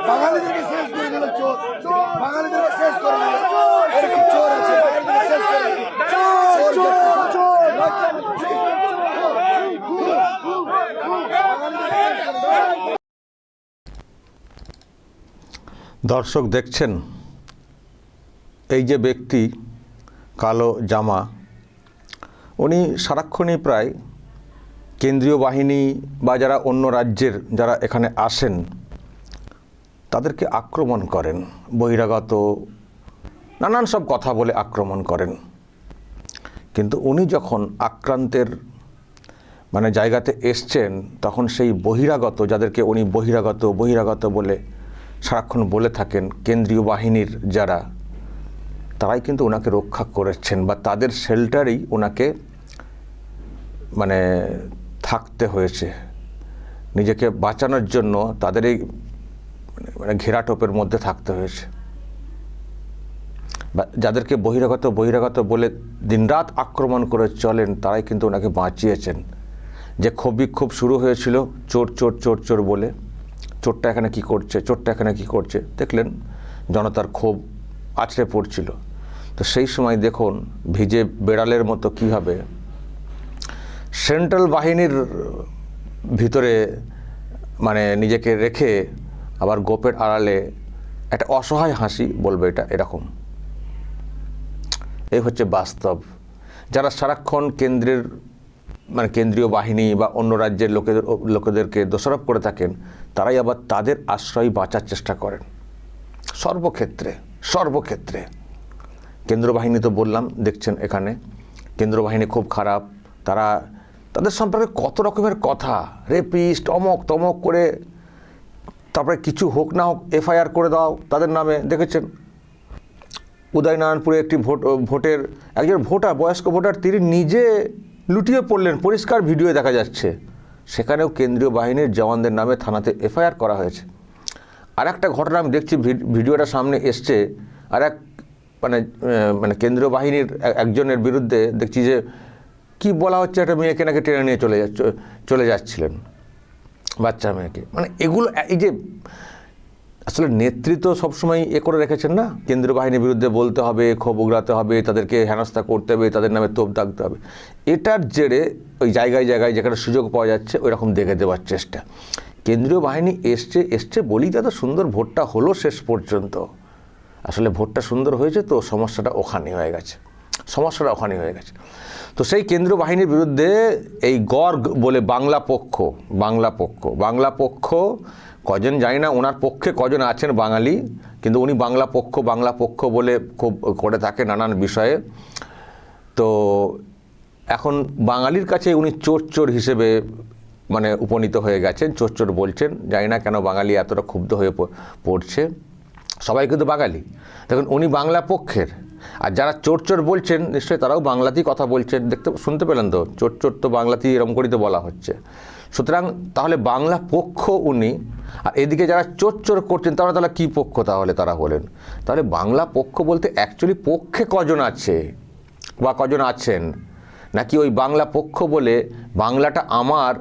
বাঙালিদেরকে শেষ করে দিল চোর, বাঙালিদেরকে শেষ করে দিল। এরকম চোর আছে, শেষ করে দিল। দর্শক দেখছেন এই যে ব্যক্তি কালো জামা, উনি সারাক্ষণই প্রায় কেন্দ্রীয় বাহিনী বা যারা অন্য রাজ্যের যারা এখানে আসেন তাদেরকে আক্রমণ করেন, বহিরাগত নানান সব কথা বলে আক্রমণ করেন। কিন্তু উনি যখন আক্রান্তের জায়গাতে এসছেন তখন সেই বহিরাগত, যাদেরকে উনি বহিরাগত বলে সারাক্ষণ বলে থাকেন, কেন্দ্রীয় বাহিনীর যারা, তারাই কিন্তু ওনাকে রক্ষা করেছেন বা তাদের শেল্টারেই ওনাকে থাকতে হয়েছে। নিজেকে বাঁচানোর জন্য তাদের এই ঘেরাটোপের মধ্যে থাকতে হয়েছে। যাদেরকে বহিরাগত বলে দিনরাত আক্রমণ করে চলেন তারাই কিন্তু ওনাকে বাঁচিয়েছেন। যে বিক্ষোভ শুরু হয়েছিল চোর চোর চোর চোর বলে, চোরটা এখানে কি করছে, চোরটা এখানে কি করছে, দেখলেন জনতার ক্ষোভ আছড়ে পড়ছিল। তো সেই সময় দেখুন ভিজে বেড়ালের মতো কীভাবে সেন্ট্রাল বাহিনীর ভিতরে নিজেকে রেখে আবার গোপের আড়ালে একটা অসহায় হাসি বলবে, এটা এরকম। এই হচ্ছে বাস্তব। যারা সারাক্ষণ কেন্দ্রীয় বাহিনী বা অন্য রাজ্যের লোকেদেরকে দোষারোপ করে থাকেন, তারাই আবার তাদের আশ্রয় বাঁচার চেষ্টা করেন সর্বক্ষেত্রে। কেন্দ্র বাহিনী তো বললাম, দেখছেন এখানে কেন্দ্র বাহিনী খুব খারাপ, তাদের সম্পর্কে কত রকমের কথা, রেপিস্ট অমক তমক করে, তারপরে কিছু হোক না হোক এফআইআর করে দাও তাদের নামে। দেখেছেন উদয়নারায়ণপুরে একটি ভোটের একজন বয়স্ক ভোটার, তিনি নিজে লুটিয়ে পড়লেন, পরিষ্কার ভিডিও দেখা যাচ্ছে। সেখানেও কেন্দ্রীয় বাহিনীর জওয়ানদের নামে থানাতে এফআইআর করা হয়েছে। আর একটা ঘটনা আমি দেখছি, ভিডিওটা সামনে এসছে, আর এক কেন্দ্রীয় বাহিনীর একজনের বিরুদ্ধে দেখছি যে কি বলা হচ্ছে, একটা মেয়েকে নাকি টেনে নিয়ে চলে যাচ্ছিলেন, বাচ্চা মেয়েকে। এগুলো এই যে আসলে নেতৃত্ব সবসময় করে রেখেছেন না, কেন্দ্রীয় বাহিনীর বিরুদ্ধে বলতে হবে, ক্ষোভ উগড়াতে হবে, তাদেরকে হেনস্থা করতে হবে, তাদের নামে তোপ দাগতে হবে। এটার জেরে ওই জায়গায় যেখানে সুযোগ পাওয়া যাচ্ছে ওই রকম দেখে দেওয়ার চেষ্টা। কেন্দ্রীয় বাহিনী এসছে বলেই তাদের সুন্দর ভোটটা হলো শেষ পর্যন্ত। আসলে ভোটটা সুন্দর হয়েছে তো সমস্যাটা ওখানে হয়ে গেছে। তো সেই কেন্দ্রীয় বাহিনীর বিরুদ্ধে এই গর্গ বলে বাংলা পক্ষ কজন জানি না, ওনার পক্ষে কজন আছেন বাঙালি, কিন্তু উনি বাংলা পক্ষ বলে খুব করে থাকে নানান বিষয়ে। তো এখন বাঙালির কাছে উনি চোর হিসেবে উপনীত হয়ে গেছেন, চোর বলছেন। জানি না কেন বাঙালি এতটা ক্ষুব্ধ হয়ে পড়ছে। সবাই কিন্তু বাঙালি, দেখুন উনি বাংলা পক্ষের, আর যারা চোর বলছেন নিশ্চয়ই তারাও বাংলাতেই কথা বলছেন। শুনতে পেলেন তো, চোর তো বাংলাতেই এরকম করেই তো বলা হচ্ছে। সুতরাং তাহলে বাংলা পক্ষ উনি, আর এদিকে যারা চোর করছেন তাহলে কী পক্ষ তারা হলেন? তাহলে বাংলা পক্ষ বলতে অ্যাকচুয়ালি পক্ষে কজন আছে বা কজন আছেন, নাকি ওই বাংলা পক্ষ বলে বাংলাটা আমার,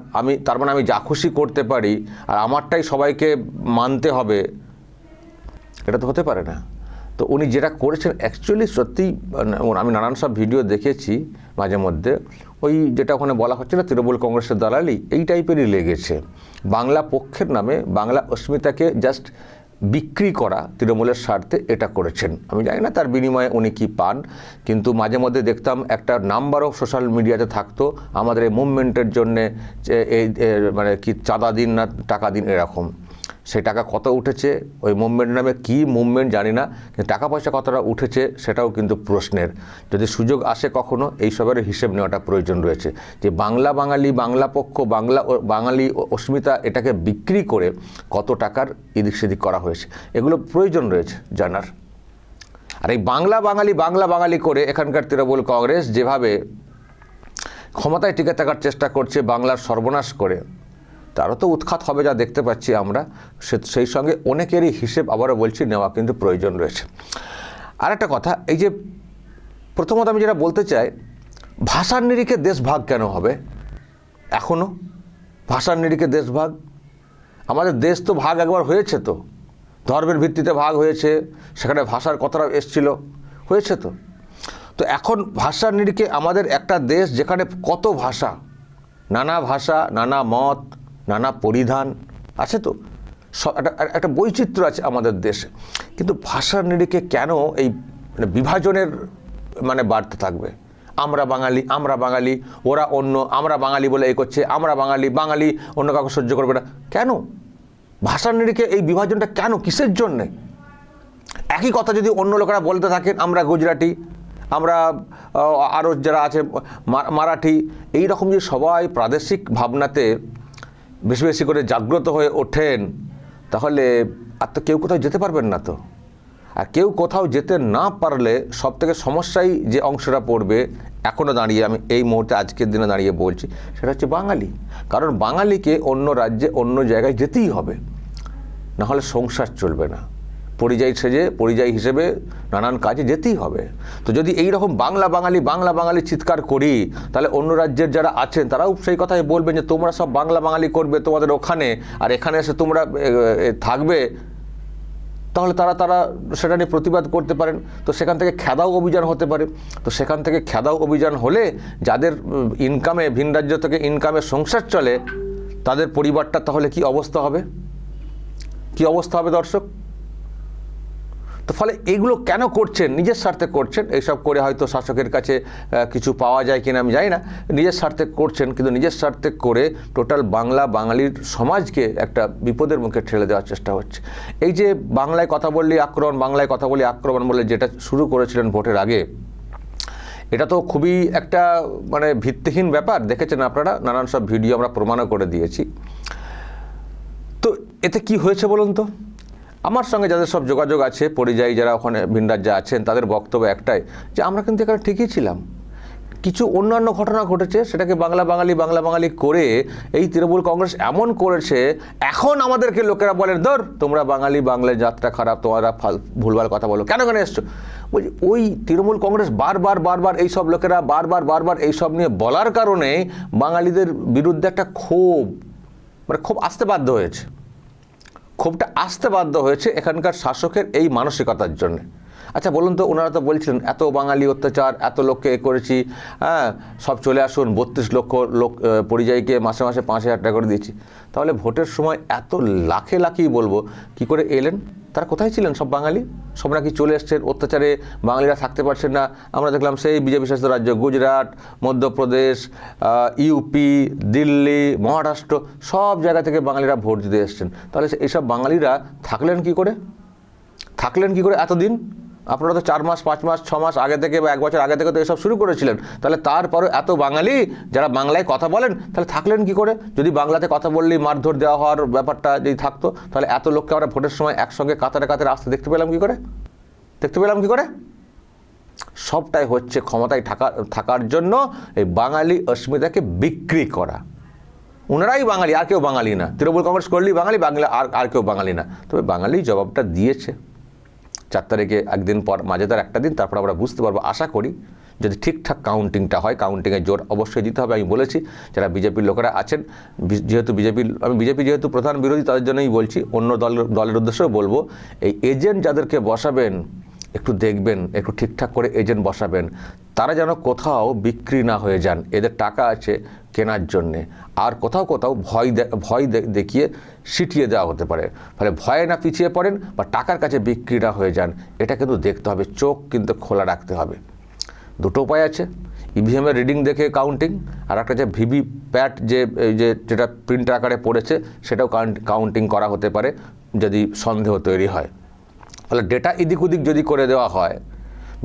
তার আমি যা খুশি করতে পারি আর আমারটাই সবাইকে মানতে হবে, এটা তো হতে পারে না। তো উনি যেটা করেছেন অ্যাকচুয়ালি সত্যি, আমি নানান সব ভিডিও দেখেছি মাঝে মধ্যে, ওই যেটা ওখানে বলা হচ্ছে না তৃণমূল কংগ্রেসের দালালি, এই টাইপেরই লেগেছে। বাংলা পক্ষের নামে বাংলা অস্মিতাকে জাস্ট বিক্রি করা তৃণমূলের স্বার্থে এটা করেছেন। আমি জানি না তার বিনিময়ে উনি কি পান, কিন্তু মাঝে মধ্যে দেখতাম একটা নাম্বারও সোশ্যাল মিডিয়াতে থাকতো আমাদের এই মুভমেন্টের জন্যে, এই কি চাঁদা দিন না টাকা দিন এরকম। সেই টাকা কত উঠেছে, ওই মুভমেন্ট নামে কী মুভমেন্ট জানি না, কিন্তু টাকা পয়সা কতটা উঠেছে সেটাও কিন্তু প্রশ্নের। যদি সুযোগ আসে কখনো এইসবের হিসেব নেওয়াটা প্রয়োজন রয়েছে, যে বাংলা বাঙালি, বাংলা পক্ষ, বাঙালি অস্মিতা এটাকে বিক্রি করে কত টাকার এদিক সেদিক করা হয়েছে, এগুলো প্রয়োজন রয়েছে জানার। আর এই বাংলা বাঙালি করে এখানকার তৃণমূল কংগ্রেস যেভাবে ক্ষমতায় টিকে থাকার চেষ্টা করছে বাংলার সর্বনাশ করে, তারও তো উৎখাত হবে যা দেখতে পাচ্ছি আমরা। সেই সঙ্গে অনেকেরই হিসেব আবারও বলছি নেওয়া কিন্তু প্রয়োজন রয়েছে। আর একটা কথা, এই যে প্রথমত আমি যেটা বলতে চাই, ভাষার নিরিখে দেশভাগ কেন হবে এখনও? ভাষার নিরিখে দেশভাগ, আমাদের দেশ তো ভাগ একবার হয়েছে, তো ধর্মের ভিত্তিতে ভাগ হয়েছে, সেখানে ভাষার কথাটা এসছিল, হয়েছে তো। তো এখন ভাষার নিরিখে আমাদের একটা দেশ যেখানে কত ভাষা, নানা ভাষা, নানা মত, নানা পরিধান আছে, তো একটা বৈচিত্র্য আছে আমাদের দেশে। কিন্তু ভাষার নিরিখে কেন এই বিভাজনের বাড়তে থাকবে? আমরা বাঙালি, ওরা অন্য, আমরা বাঙালি বলে এই করছে, আমরা বাঙালি অন্য কাউকে সহ্য করবে না কেন? ভাষার নিরিখে এই বিভাজনটা কেন, কিসের জন্যে? একই কথা যদি অন্য লোকেরা বলতে থাকেন, আমরা গুজরাটি, আমরা আরও যারা আছে মারাঠি, এই রকম যে সবাই প্রাদেশিক ভাবনাতে বেশি বেশি করে জাগ্রত হয়ে ওঠেন, তাহলে আর তো কেউ কোথাও যেতে পারবেন না। তো আর কেউ কোথাও যেতে না পারলে সবথেকে সমস্যায় যে অংশটা পড়বে, এখনও দাঁড়িয়ে আমি এই মুহূর্তে আজকের দিনে দাঁড়িয়ে বলছি, সেটা হচ্ছে বাঙালি। কারণ বাঙালিকে অন্য রাজ্যে অন্য জায়গায় যেতেই হবে, নাহলে সংসার চলবে না। পরিযায়ী হিসেবে নানান কাজে যেতেই হবে। তো যদি এই রকম বাংলা বাঙালি চিৎকার করি, তাহলে অন্য রাজ্যের যারা আছেন তারাও সেই কথাই বলবেন যে তোমরা সব বাংলা বাঙালি করবে তোমাদের ওখানে, আর এখানে এসে তোমরা থাকবে। তাহলে তারা সেটা নিয়ে প্রতিবাদ করতে পারেন। তো সেখান থেকে খেদাও অভিযান হতে পারে। তো সেখান থেকে খেদাও অভিযান হলে যাদের ইনকামে, ভিন রাজ্য থেকে ইনকামে সংসার চলে, তাদের পরিবারটা তাহলে কি অবস্থা হবে? কি অবস্থা হবে দর্শক? তো ফলে এইগুলো কেন করছেন? নিজের স্বার্থে করছেন। এইসব করে হয়তো শাসকের কাছে কিছু পাওয়া যায় কিনা আমি জানি না, নিজের স্বার্থে করছেন। কিন্তু নিজের স্বার্থে করে টোটাল বাঙালির সমাজকে একটা বিপদের মুখে ঠেলে দেওয়ার চেষ্টা হচ্ছে। এই যে বাংলায় কথা বললেই আক্রমণ বলে যেটা শুরু করেছিলেন ভোটের আগে, এটা তো খুবই একটা ভিত্তিহীন ব্যাপার। দেখেছেন আপনারা, নানান সব ভিডিও আমরা প্রমাণও করে দিয়েছি। তো এতে কি হয়েছে বলুন তো? আমার সঙ্গে যাদের সব যোগাযোগ আছে, পরিযায়ী যারা ওখানে ভিন রাজ্যে আছেন, তাদের বক্তব্য একটাই, যে আমরা কিন্তু এখানে ঠিকই ছিলাম। কিছু অন্যান্য ঘটনা ঘটেছে, সেটাকে বাংলা বাঙালি করে এই তৃণমূল কংগ্রেস এমন করেছে, এখন আমাদেরকে লোকেরা বলে ধর তোমরা বাংলার যাত্রা খারাপ, তোমরা ভুলভাল কথা বলো, কেন এসছো? বলছি ওই তৃণমূল কংগ্রেস বারবার এইসব লোকেরা বারবার এইসব নিয়ে বলার কারণে বাঙালিদের বিরুদ্ধে একটা ক্ষোভ আসতে বাধ্য হয়েছে। ক্ষোভটা আসতে বাধ্য হয়েছে এখানকার শাসকের এই মানসিকতার জন্য। আচ্ছা বলুন তো, ওনারা তো বলছিলেন এত বাঙালি অত্যাচার, এত লোককে করেছি, হ্যাঁ সব চলে আসুন, 32 লক্ষ লোক পরিযায়ীকে মাসে 5,000 টাকা করে দিয়েছি। তাহলে ভোটের সময় এত লাখে বলবো কি করে এলেন? তারা কোথায় ছিলেন সব বাঙালি? সব নাকি চলে এসছেন, অত্যাচারে বাঙালিরা থাকতে পারছেন না। আমরা দেখলাম সেই বিজেপি শাসিত রাজ্য গুজরাট, মধ্যপ্রদেশ, ইউপি, দিল্লি, মহারাষ্ট্র, সব জায়গা থেকে বাঙালিরা ভোট দিতে এসছেন। তাহলে এইসব বাঙালিরা থাকলেন কি করে এতদিন? আপনারা তো 4 মাস 5 মাস 6 মাস আগে থেকে বা 1 বছর আগে থেকে তো এসব শুরু করেছিলেন। তাহলে তারপরে এত বাঙালি যারা বাংলায় কথা বলেন, তাহলে থাকলেন কি করে? যদি বাংলাতে কথা বললেই মারধর দেওয়া হওয়ার ব্যাপারটা যদি থাকতো, তাহলে এত লোককে আমরা ভোটের সময় একসঙ্গে কাতারে আসতে দেখতে পেলাম কি করে? সবটাই হচ্ছে ক্ষমতায় থাকার জন্য এই বাঙালি অস্মিতাকে বিক্রি করা। ওনারাই বাঙালি, আর কেউ বাঙালি না। তৃণমূল কংগ্রেস করলেই বাঙালি, আর কেউ বাঙালি না। তবে বাঙালি জবাবটা দিয়েছে 4 তারিখে, একদিন পর মাঝেদার একটা দিন, তারপর আমরা বুঝতে পারবো। আশা করি যদি ঠিকঠাক কাউন্টিংটা হয়, কাউন্টিংয়ে জোর অবশ্যই দিতে হবে। আমি বলেছি যারা বিজেপির লোকেরা আছেন, যেহেতু বিজেপি যেহেতু প্রধান বিরোধী, তাদের জন্যই বলছি, অন্য দলের উদ্দেশ্যেও বলবো, এই এজেন্ট যাদেরকে বসাবেন একটু দেখবেন, একটু ঠিকঠাক করে এজেন্ট বসাবেন, তারা যেন কোথাও বিক্রি না হয়ে যান। এদের টাকা আছে কেনার জন্যে, আর কোথাও ভয় দেখিয়ে সিটিয়ে দেওয়া হতে পারে। ফলে ভয়ে না পিছিয়ে পড়েন বা টাকার কাছে বিক্রি না হয়ে যান, এটা কিন্তু দেখতে হবে। চোখ কিন্তু খোলা রাখতে হবে। দুটো উপায় আছে, ইভিএমের রিডিং দেখে কাউন্টিং, আর একটা যে ভিভিপ্যাট যেটা প্রিন্ট আকারে পড়েছে সেটাও কাউন্টিং করা হতে পারে যদি সন্দেহ তৈরি হয়। ফলে ডেটা এদিক ওদিক যদি করে দেওয়া হয়,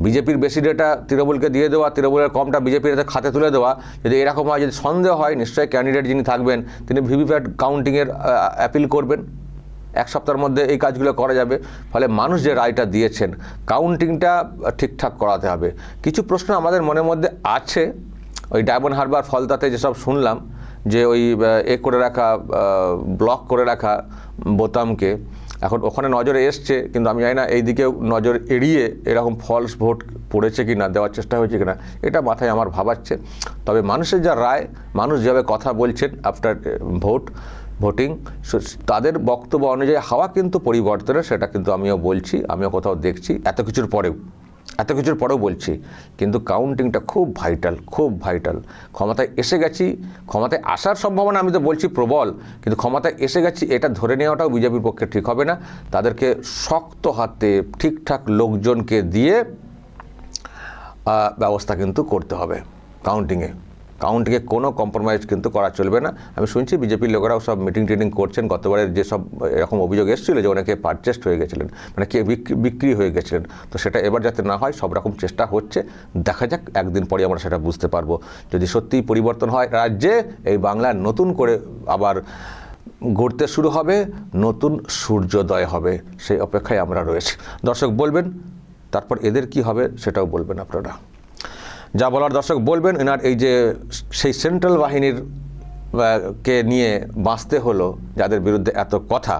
বিজেপির বেশি ডেটা তৃণমূলকে দিয়ে দেওয়া, তৃণমূলের কমটা বিজেপির খাতে তুলে দেওয়া, যদি এরকম হয়, যদি সন্দেহ হয়, নিশ্চয়ই ক্যান্ডিডেট যিনি থাকবেন তিনি ভিভিপ্যাট কাউন্টিংয়ের অ্যাপিল করবেন। 1 সপ্তাহের মধ্যে এই কাজগুলো করা যাবে। ফলে মানুষ যে রায়টা দিয়েছেন, কাউন্টিংটা ঠিকঠাক করাতে হবে। কিছু প্রশ্ন আমাদের মনের মধ্যে আছে, ওই ডায়মন্ড হারবার ফলতাতে যেসব শুনলাম যে ওই করে রাখা, ব্লক করে রাখা বোতামকে এখন ওখানে নজরে এসছে, কিন্তু আমি জানি না এই দিকেও নজর এড়িয়ে এরকম ফলস ভোট পড়েছে কি না, দেওয়ার চেষ্টা হয়েছে কিনা, এটা মাথায় আমার ভাবাচ্ছে। তবে মানুষের যা রায়, মানুষ যেভাবে কথা বলছেন আফটার ভোটিং, তাদের বক্তব্য অনুযায়ী হাওয়া কিন্তু পরিবর্তনের, সেটা কিন্তু আমিও বলছি, আমিও কোথাও দেখছি এত কিছুর পরেও বলছি। কিন্তু কাউন্টিংটা খুব ভাইটাল। ক্ষমতায় এসে গেছি, ক্ষমতায় আসার সম্ভাবনা আমি তো বলছি প্রবল, কিন্তু ক্ষমতায় এসে গেছি এটা ধরে নেওয়াটাও বিজেপির পক্ষে ঠিক হবে না। তাদেরকে শক্ত হাতে ঠিকঠাক লোকজনকে দিয়ে ব্যবস্থা কিন্তু করতে হবে। কাউন্টিংয়ে কোনো কম্প্রোমাইজ কিন্তু করা চলবে না। আমি শুনছি বিজেপির লোকেরাও সব মিটিং করছেন। গতবারের যেসব এরকম অভিযোগ এসেছিল যে অনেকে পারচেস্ট হয়ে গেছিলেন, মানে কে বিক্রি হয়ে গেছিলেন, তো সেটা এবার যাতে না হয় সব রকম চেষ্টা হচ্ছে। দেখা যাক, একদিন পরে আমরা সেটা বুঝতে পারবো। যদি সত্যিই পরিবর্তন হয় রাজ্যে, এই বাংলায় নতুন করে আবার গড়তে শুরু হবে, নতুন সূর্যোদয় হবে, সেই অপেক্ষায় আমরা রয়েছি। দর্শক বলবেন, তারপর এদের কি হবে সেটাও বলবেন আপনারা। যা বলার দর্শক বলবেন। এনার এই যে সেই সেন্ট্রাল বাহিনীর কে নিয়ে বাঁচতে হলো, যাদের বিরুদ্ধে এত কথা,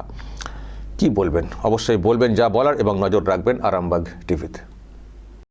কি বলবেন অবশ্যই বলবেন যা বলার, এবং নজর রাখবেন আরামবাগ টিভিতে।